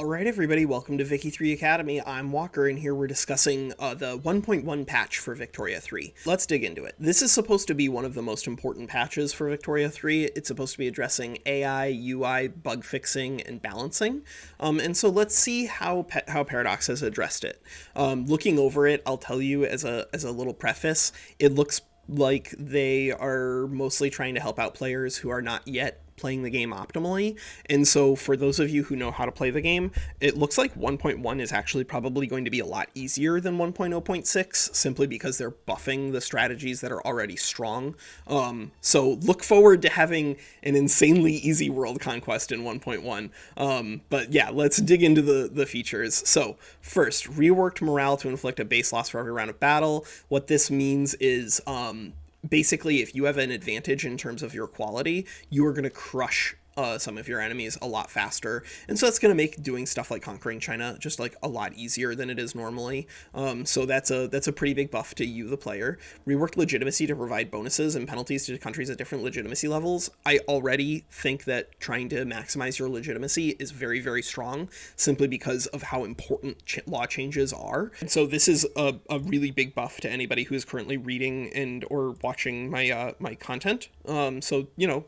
All right, everybody, welcome to Vicky 3 Academy. I'm Walker, and here we're discussing the 1.1 patch for Victoria 3. Let's dig into it. This is supposed to be one of the most important patches for Victoria 3. It's supposed to be addressing AI, UI, bug fixing, and balancing. And so let's see how Paradox has addressed it. Looking over it, I'll tell you as a little preface, it looks like they are mostly trying to help out players who are not yet playing the game optimally. And so for those of you who know how to play the game, it looks like 1.1 is actually probably going to be a lot easier than 1.0.6, simply because they're buffing the strategies that are already strong. So look forward to having an insanely easy world conquest in 1.1. But yeah, let's dig into the features. So first, reworked morale to inflict a base loss for every round of battle. What this means is basically, if you have an advantage in terms of your quality, you are going to crush some of your enemies a lot faster. And so that's going to make doing stuff like conquering China just like a lot easier than it is normally. So that's a pretty big buff to you, the player. Reworked legitimacy to provide bonuses and penalties to countries at different legitimacy levels. I already think that trying to maximize your legitimacy is very, very strong, simply because of how important law changes are. And so this is a really big buff to anybody who is currently reading and or watching my my content. So you know,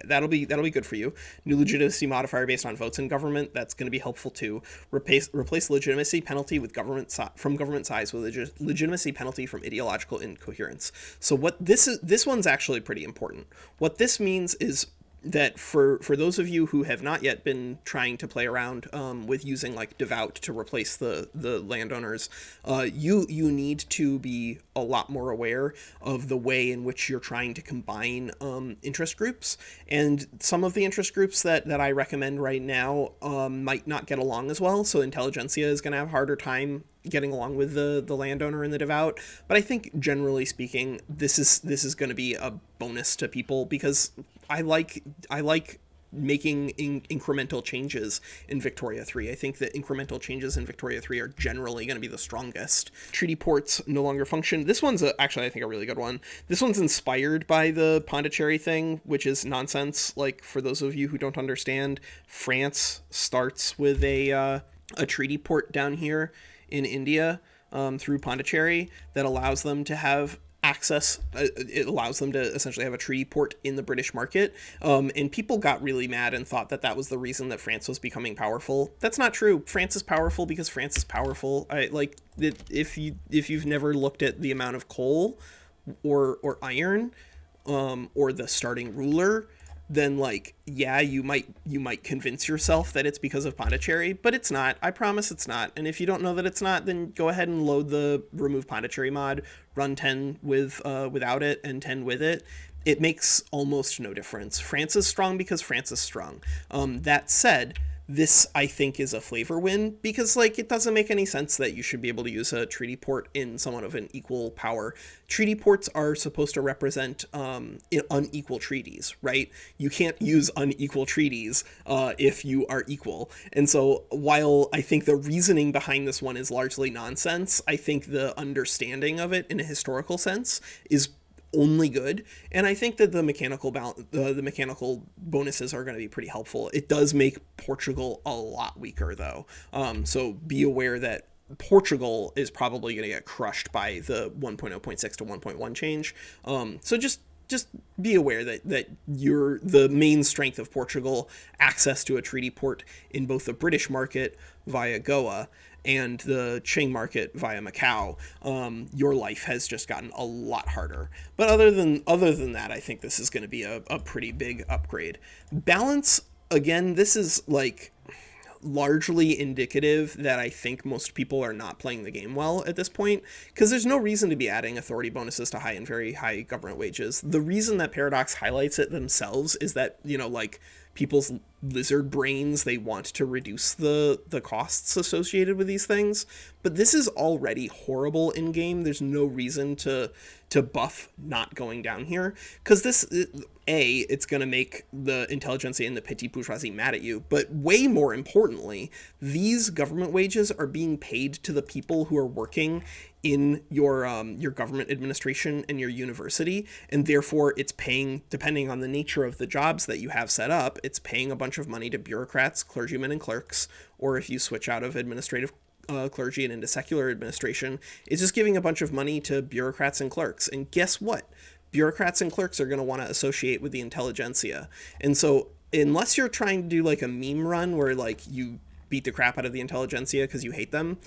that'll be good for you. New legitimacy modifier based on votes in government. That's going to be helpful too. Replace legitimacy penalty with government size with legitimacy penalty from ideological incoherence. So what this one's actually pretty important. What this means is that for those of you who have not yet been trying to play around with using like devout to replace the landowners, you need to be a lot more aware of the way in which you're trying to combine interest groups. And some of the interest groups that I recommend right now might not get along as well. So intelligentsia is going to have a harder time getting along with the landowner and the devout. But I think generally speaking, this is going to be a bonus to people, because I like making incremental changes in Victoria 3. I think that incremental changes in Victoria 3 are generally going to be the strongest. Treaty ports no longer function. This one's actually, I think, a really good one. This one's inspired by the Pondicherry thing, which is nonsense. Like, for those of you who don't understand, France starts with a treaty port down here in India through Pondicherry that allows them to have access. It allows them to essentially have a treaty port in the British market, and people got really mad and thought that was the reason that France was becoming powerful. That's not true. France is powerful because France is powerful. If you've never looked at the amount of coal or iron or the starting ruler, then like, yeah, you might convince yourself that it's because of Pondicherry, but it's not. I promise it's not. And if you don't know that it's not, then go ahead and load the remove Pondicherry mod, run 10 without it and 10 with it. It makes almost no difference. France is strong because France is strong. That said, this, I think, is a flavor win, because like, it doesn't make any sense that you should be able to use a treaty port in someone of an equal power. Treaty ports are supposed to represent unequal treaties, right? You can't use unequal treaties if you are equal. And so while I think the reasoning behind this one is largely nonsense, I think the understanding of it in a historical sense is only good. And I think that the mechanical bonuses are going to be pretty helpful. It does make Portugal a lot weaker though. So be aware that Portugal is probably going to get crushed by the 1.0.6 to 1.1 change. So just be aware that the main strength of Portugal, access to a treaty port in both the British market via Goa and the Qing market via Macau, your life has just gotten a lot harder. But other than that, I think this is going to be a pretty big upgrade. Balance, again, this is like largely indicative that I think most people are not playing the game well at this point, because there's no reason to be adding authority bonuses to high and very high government wages. The reason that Paradox highlights it themselves is that, you know, like, people's lizard brains, they want to reduce the costs associated with these things, but this is already horrible in game. There's no reason to to buff not going down here, because it's going to make the intelligentsia and the petite bourgeoisie mad at you, but way more importantly, these government wages are being paid to the people who are working in your government administration and your university, and therefore it's paying, depending on the nature of the jobs that you have set up, it's paying a bunch of money to bureaucrats, clergymen, and clerks, or if you switch out of administrative clergy and into secular administration, it's just giving a bunch of money to bureaucrats and clerks. And guess what? Bureaucrats and clerks are going to want to associate with the intelligentsia. And so unless you're trying to do like a meme run where like you beat the crap out of the intelligentsia because you hate them,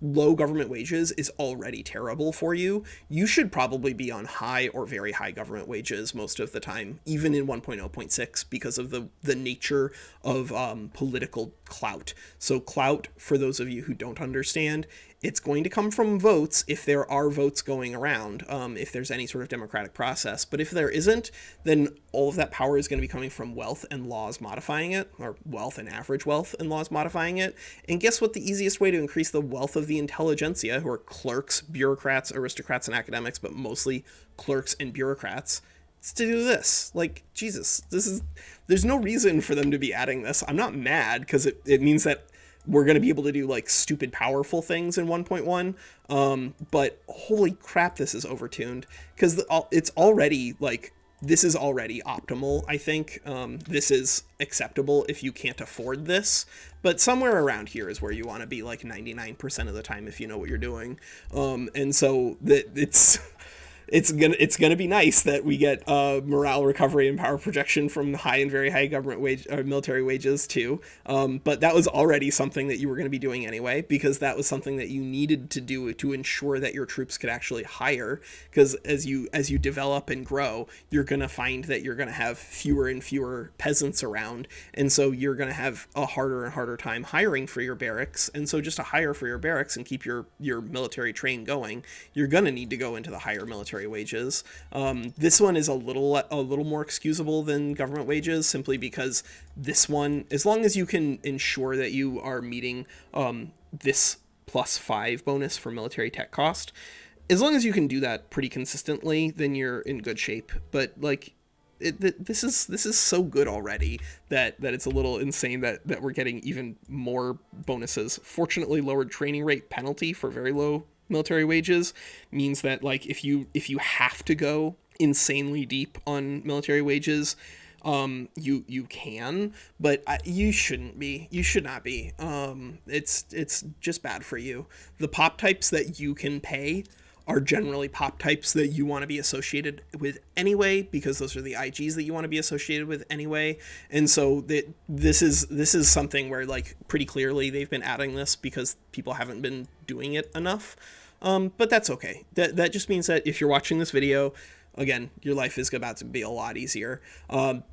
low government wages is already terrible for you. You should probably be on high or very high government wages most of the time, even in 1.0.6, because of the nature of political clout. So clout, for those of you who don't understand, it's going to come from votes if there are votes going around, if there's any sort of democratic process. But if there isn't, then all of that power is going to be coming from wealth and laws modifying it, or wealth and average wealth and laws modifying it. And guess what the easiest way to increase the wealth of the intelligentsia, who are clerks, bureaucrats, aristocrats, and academics, but mostly clerks and bureaucrats, is to do this. Like, Jesus, there's no reason for them to be adding this. I'm not mad, because it means that we're going to be able to do like stupid powerful things in 1.1. But holy crap, this is overtuned, because it's already like, this is already optimal. I think this is acceptable if you can't afford this, but somewhere around here is where you want to be, like 99% of the time, if you know what you're doing. And so that it's gonna be nice that we get morale recovery and power projection from high and very high government wage or military wages too. But that was already something that you were going to be doing anyway, because that was something that you needed to do to ensure that your troops could actually hire. Because as you develop and grow, you're going to find that you're going to have fewer and fewer peasants around, and so you're going to have a harder and harder time hiring for your barracks. And so just to hire for your barracks and keep your military train going, you're going to need to go into the higher military wages. This one is a little more excusable than government wages, simply because this one, as long as you can ensure that you are meeting this +5 bonus for military tech cost, as long as you can do that pretty consistently, then you're in good shape. But like, this is so good already that it's a little insane that we're getting even more bonuses. Fortunately, lowered training rate penalty for very low military wages means that like if you have to go insanely deep on military wages, you can, but you should not be. It's just bad for you. The pop types that you can pay are generally pop types that you want to be associated with anyway, because those are the IGs that you want to be associated with anyway. And so this is something where like pretty clearly they've been adding this because people haven't been doing it enough. But that's okay. That just means that if you're watching this video, again, your life is about to be a lot easier.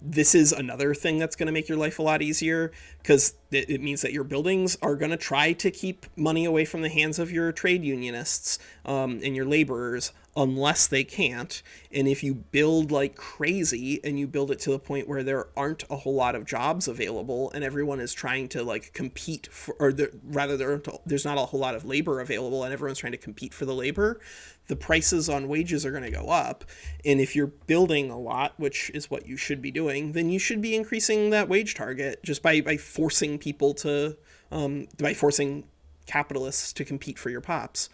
This is another thing that's going to make your life a lot easier, because it means that your buildings are going to try to keep money away from the hands of your trade unionists and your laborers, unless they can't. And if you build like crazy and you build it to the point where there aren't a whole lot of jobs available and everyone is trying to like compete for, or there's not a whole lot of labor available and everyone's trying to compete for the labor, the prices on wages are going to go up. And if you're building a lot, which is what you should be doing, then you should be increasing that wage target just by forcing people to, by forcing capitalists to compete for your pops.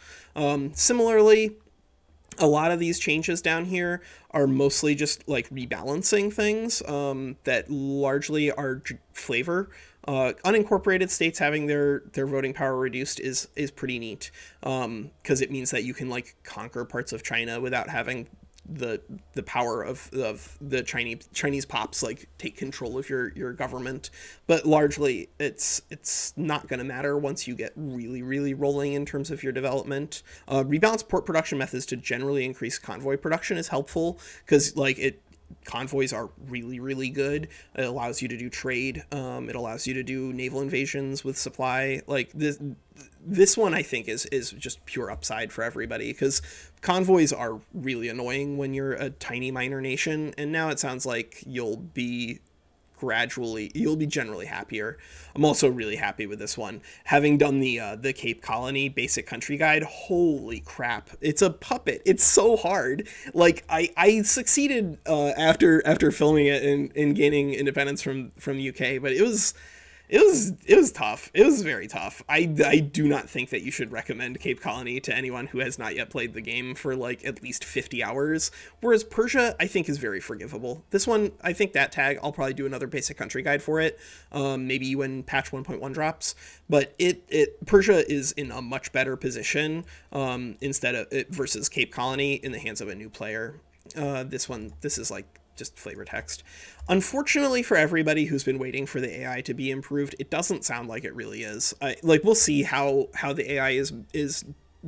Similarly, a lot of these changes down here are mostly just like rebalancing things that largely are flavor. Unincorporated states having their voting power reduced is pretty neat, because it means that you can like conquer parts of China without having the power of the Chinese pops like take control of your government. But largely it's not going to matter once you get really rolling in terms of your development. Rebalance port production methods to generally increase convoy production is helpful, because like convoys are really good. It allows you to do trade. It allows you to do naval invasions with supply. Like this one I think is just pure upside for everybody, because convoys are really annoying when you're a tiny minor nation, and now it sounds like you'll be you'll be generally happier. I'm also really happy with this one. Having done the Cape Colony basic country guide, holy crap. It's a puppet. It's so hard. Like I succeeded after filming it and gaining independence from the UK, but it was tough. It was very tough. I do not think that you should recommend Cape Colony to anyone who has not yet played the game for like at least 50 hours. Whereas Persia, I think, is very forgivable. This one, I think that tag, I'll probably do another basic country guide for it. Maybe when patch 1.1 drops. But Persia is in a much better position instead of versus Cape Colony in the hands of a new player. This is like just flavor text. Unfortunately for everybody who's been waiting for the AI to be improved, it doesn't sound like it really is. We'll see how the AI is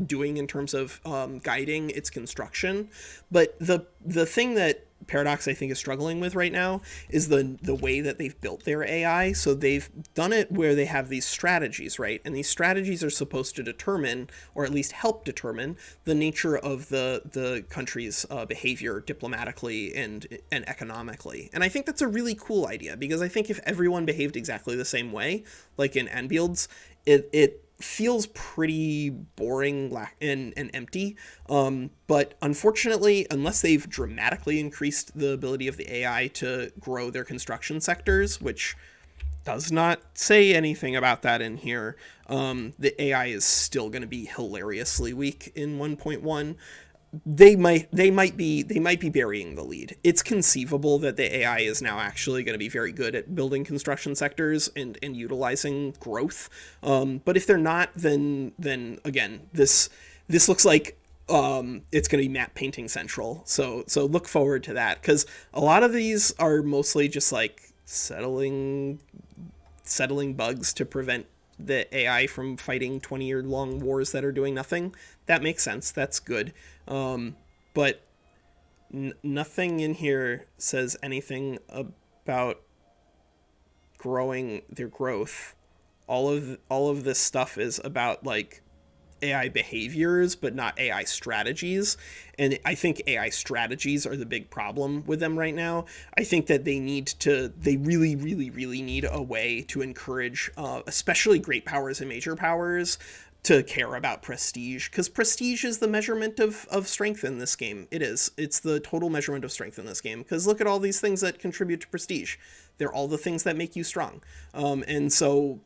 doing in terms of guiding its construction, but the thing that Paradox, I think, is struggling with right now is the way that they've built their AI. So they've done it where they have these strategies, right? And these strategies are supposed to determine, or at least help determine, the nature of the country's behavior diplomatically and economically. And I think that's a really cool idea, because I think if everyone behaved exactly the same way, like in Anbield's, it feels pretty boring and empty. But unfortunately, unless they've dramatically increased the ability of the AI to grow their construction sectors, which does not say anything about that in here, the AI is still going to be hilariously weak in 1.1. They might be burying the lead. It's conceivable that the AI is now actually going to be very good at building construction sectors and utilizing growth. But if they're not, then again, this looks like it's going to be map painting central. So look forward to that, because a lot of these are mostly just like settling bugs to prevent the AI from fighting 20-year-long wars that are doing nothing. That makes sense. That's good. But nothing in here says anything about growing their growth. All of this stuff is about like AI behaviors, but not AI strategies. And I think AI strategies are the big problem with them right now. I think that they really, really, really need a way to encourage, especially great powers and major powers, to care about prestige, because prestige is the measurement of strength in this game. It's the total measurement of strength in this game, because look at all these things that contribute to prestige. They're all the things that make you strong. And so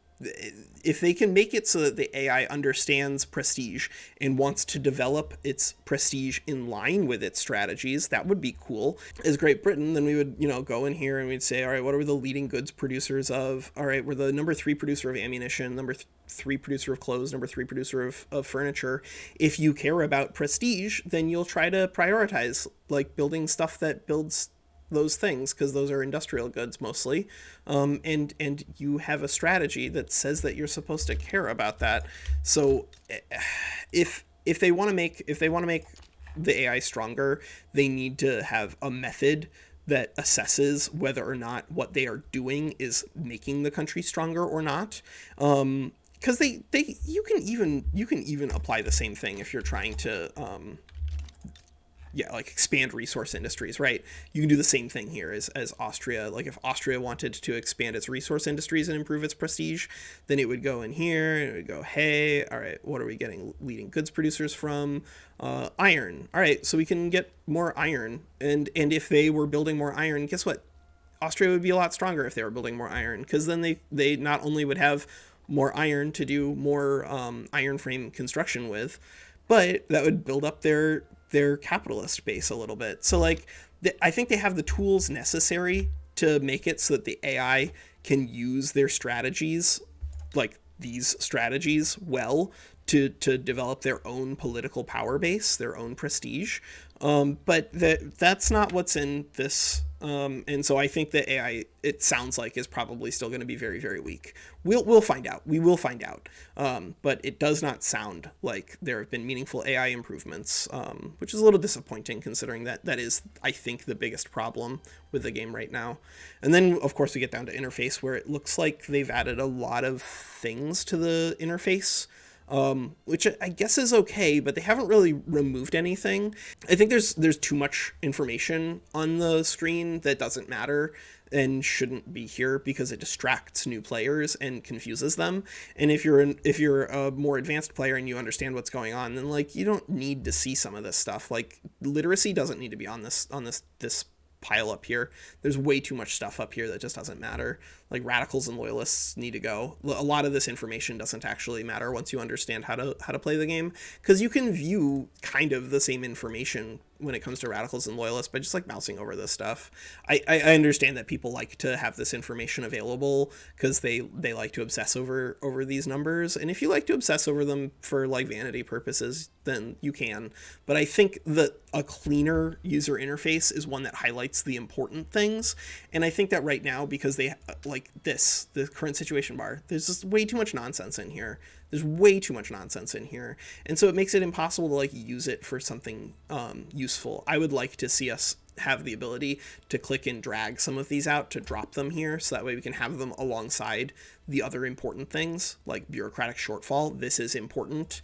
if they can make it so that the AI understands prestige and wants to develop its prestige in line with its strategies, that would be cool. As Great Britain, then we would, go in here and we'd say, all right, what are the leading goods producers of? All right, we're the number 3 producer of ammunition, number 3 producer of clothes, number 3 producer of furniture. If you care about prestige, then you'll try to prioritize like building stuff that builds those things, because those are industrial goods mostly, and you have a strategy that says that you're supposed to care about that. So if they want to make the AI stronger, they need to have a method that assesses whether or not what they are doing is making the country stronger or not. Because you can even apply the same thing if you're trying to expand resource industries, right? You can do the same thing here as Austria. Like if Austria wanted to expand its resource industries and improve its prestige, then it would go in here and it would go, hey, all right, what are we getting leading goods producers from? Iron. All right, so we can get more iron. And if they were building more iron, guess what? Austria would be a lot stronger if they were building more iron, because then they not only would have more iron to do more iron frame construction with, but that would build up their capitalist base a little bit. So like I think they have the tools necessary to make it so that the AI can use their strategies, like these strategies, well, to develop their own political power base, their own prestige. But that's not what's in this. And so I think the AI, it sounds like, is probably still going to be very, very weak. We'll find out. We will find out. But it does not sound like there have been meaningful AI improvements, which is a little disappointing, considering that is, I think, the biggest problem with the game right now. And then, of course, we get down to interface, where it looks like they've added a lot of things to the interface. which I guess is okay, but they haven't really removed anything. I think there's too much information on the screen that doesn't matter and shouldn't be here because it distracts new players and confuses them. And if you're a more advanced player and you understand what's going on, then like you don't need to see some of this stuff. Like literacy doesn't need to be on this pile up here. There's way too much stuff up here that just doesn't matter. Like radicals and loyalists need to go. A lot of this information doesn't actually matter once you understand how to play the game, because you can view kind of the same information when it comes to radicals and loyalists by just like mousing over this stuff. I understand that people like to have this information available because they like to obsess over these numbers, and if you like to obsess over them for like vanity purposes, then you can. But I think that a cleaner user interface is one that highlights the important things, and I think that right now, because they like the current situation bar, there's just way too much nonsense in here. There's way too much nonsense in here. And so it makes it impossible to like use it for something useful. I would like to see us have the ability to click and drag some of these out to drop them here, so that way we can have them alongside the other important things like bureaucratic shortfall. This is important.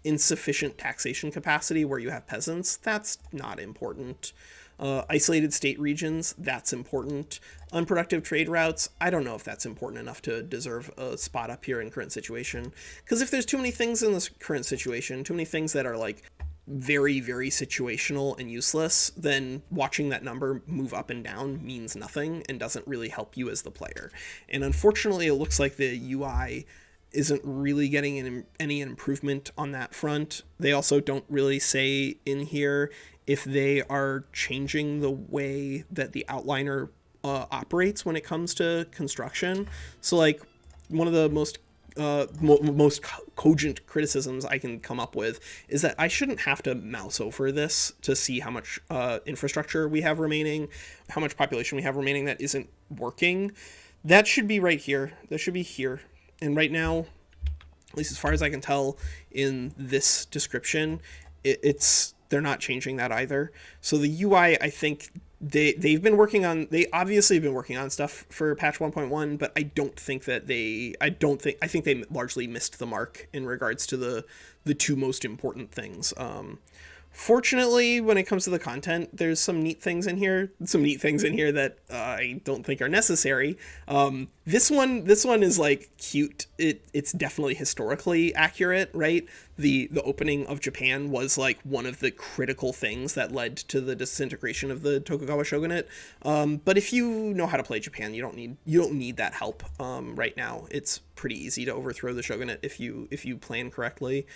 Insufficient taxation capacity where you have peasants, that's not important. Isolated state regions, that's important. Unproductive trade routes, I don't know if that's important enough to deserve a spot up here in current situation. Because if there's too many things in this current situation, too many things that are like very, very situational and useless, then watching that number move up and down means nothing and doesn't really help you as the player. And unfortunately, it looks like the UI isn't really getting any improvement on that front. They also don't really say in here if they are changing the way that the outliner operates when it comes to construction. So like one of the most cogent criticisms I can come up with is that I shouldn't have to mouse over this to see how much infrastructure we have remaining, how much population we have remaining that isn't working. That should be right here. That should be here. And right now, at least as far as I can tell in this description, they're not changing that either. So the UI, I think they obviously have been working on stuff for patch 1.1, but I think they largely missed the mark in regards to the two most important things. Fortunately, when it comes to the content, there's some neat things in here that I don't think are necessary. This one is like cute. It's definitely historically accurate, right? The opening of Japan was like one of the critical things that led to the disintegration of the Tokugawa shogunate. But if you know how to play Japan, you don't need that help right now. It's pretty easy to overthrow the shogunate if you plan correctly.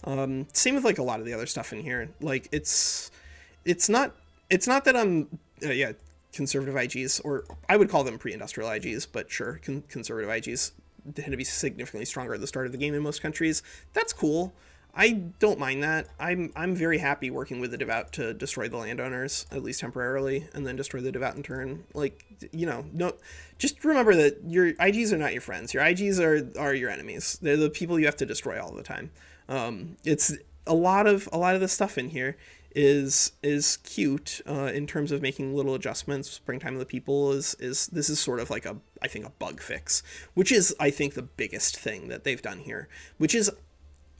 Same with like a lot of the other stuff in here. Like it's not that I'm conservative IGs, or I would call them pre-industrial IGs, but sure, conservative IGs tend to be significantly stronger at the start of the game in most countries. That's cool. I don't mind that. I'm very happy working with the devout to destroy the landowners, at least temporarily, and then destroy the devout in turn. Like, no, just remember that your IGs are not your friends. Your IGs are your enemies. They're the people you have to destroy all the time. It's a lot of the stuff in here is cute in terms of making little adjustments. Springtime of the People is sort of like I think a bug fix, which is I think the biggest thing that they've done here, which is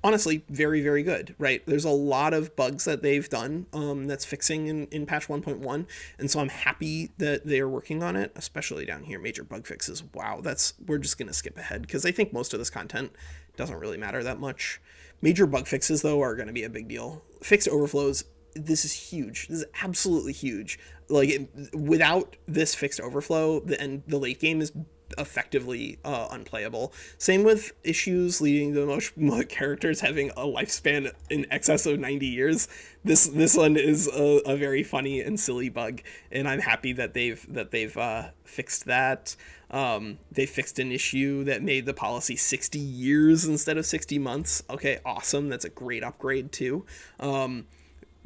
honestly very, very good, right? There's a lot of bugs that they've done that's fixing in patch 1.1, and so I'm happy that they're working on it, especially down here, major bug fixes. Wow, we're just gonna skip ahead because I think most of this content doesn't really matter that much. Major bug fixes, though, are going to be a big deal. Fixed overflows, this is huge. This is absolutely huge. Like, without this fixed overflow, the late game is effectively unplayable. Same with issues leading to most characters having a lifespan in excess of 90 years. This one is a very funny and silly bug, and I'm happy that they've fixed that. They fixed an issue that made the policy 60 years instead of 60 months. Okay, awesome. That's a great upgrade too.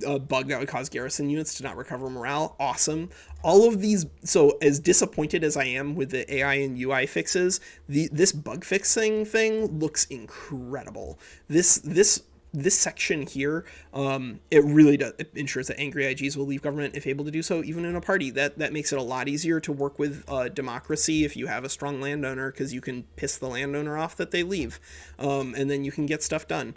A bug that would cause garrison units to not recover morale. Awesome. All of these. So as disappointed as I am with the AI and UI fixes, this bug fixing thing looks incredible. This this section here, it really does, it ensures that angry IGs will leave government if able to do so, even in a party. That makes it a lot easier to work with democracy if you have a strong landowner, because you can piss the landowner off that they leave, and then you can get stuff done.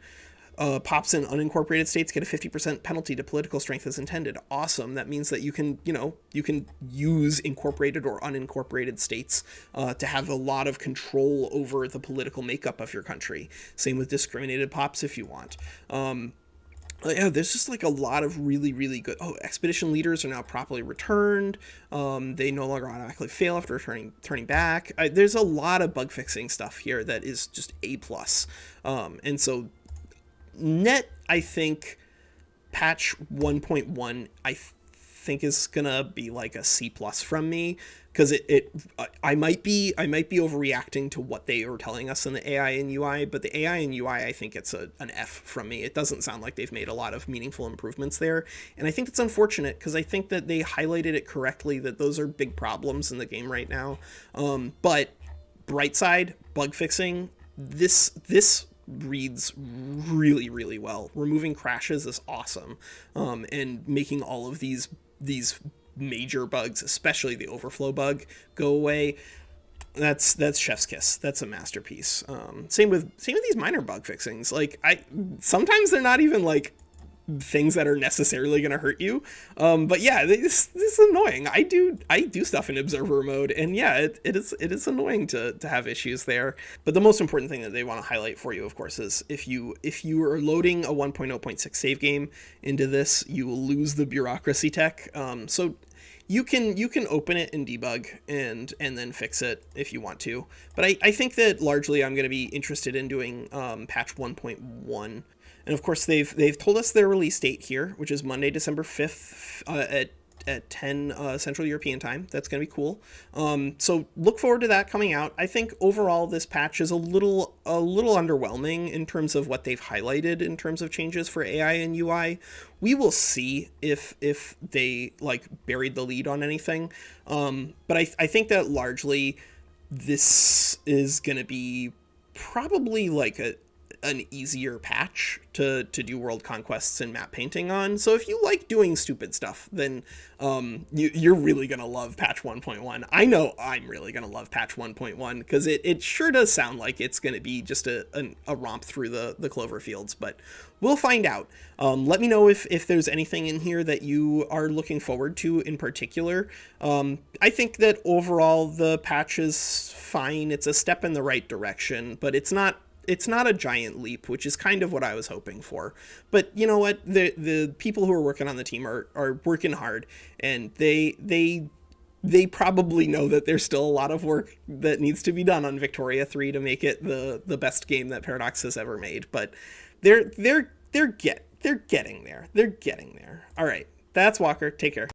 Pops in unincorporated states get a 50% penalty to political strength as intended. Awesome. That means that you can use incorporated or unincorporated states to have a lot of control over the political makeup of your country. Same with discriminated pops if you want. Yeah, there's just like a lot of really, really good. Oh, expedition leaders are now properly returned. They no longer automatically fail after turning back. There's a lot of bug fixing stuff here that is just A+. And so net, I think patch 1.1 I think is gonna be like a C+ from me, because I might be overreacting to what they are telling us in the AI and UI, but the AI and UI, I think it's an F from me. It doesn't sound like they've made a lot of meaningful improvements there, and I think it's unfortunate, because I think that they highlighted it correctly, that those are big problems in the game right now. But bright side, bug fixing, this reads really, really well. Removing crashes is awesome, and making all of these major bugs, especially the overflow bug, go away. That's chef's kiss. That's a masterpiece. Same with these minor bug fixings. Like, sometimes they're not even like things that are necessarily going to hurt you, but yeah, this is annoying. I do stuff in observer mode, and yeah, it is annoying to have issues there. But the most important thing that they want to highlight for you, of course, is if you are loading a 1.0.6 save game into this, you will lose the bureaucracy tech. So you can open it in debug and then fix it if you want to. But I think that largely I'm going to be interested in doing patch 1.1. And of course, they've told us their release date here, which is Monday, December 5th at 10 Central European time. That's going to be cool. So look forward to that coming out. I think overall this patch is a little underwhelming in terms of what they've highlighted in terms of changes for AI and UI. We will see if they like buried the lead on anything. But I think that largely this is going to be probably like an easier patch to do world conquests and map painting on. So if you like doing stupid stuff, then you're really gonna love patch 1.1. I know I'm really gonna love patch 1.1, because it sure does sound like it's gonna be just a romp through the clover fields, but we'll find out. Let me know if there's anything in here that you are looking forward to in particular. I think that overall the patch is fine. It's a step in the right direction, but it's not a giant leap, which is kind of what I was hoping for. But you know what? The people who are working on the team are working hard, and they probably know that there's still a lot of work that needs to be done on Victoria 3 to make it the best game that Paradox has ever made. But they're getting there. They're getting there. All right, that's Walker. Take care.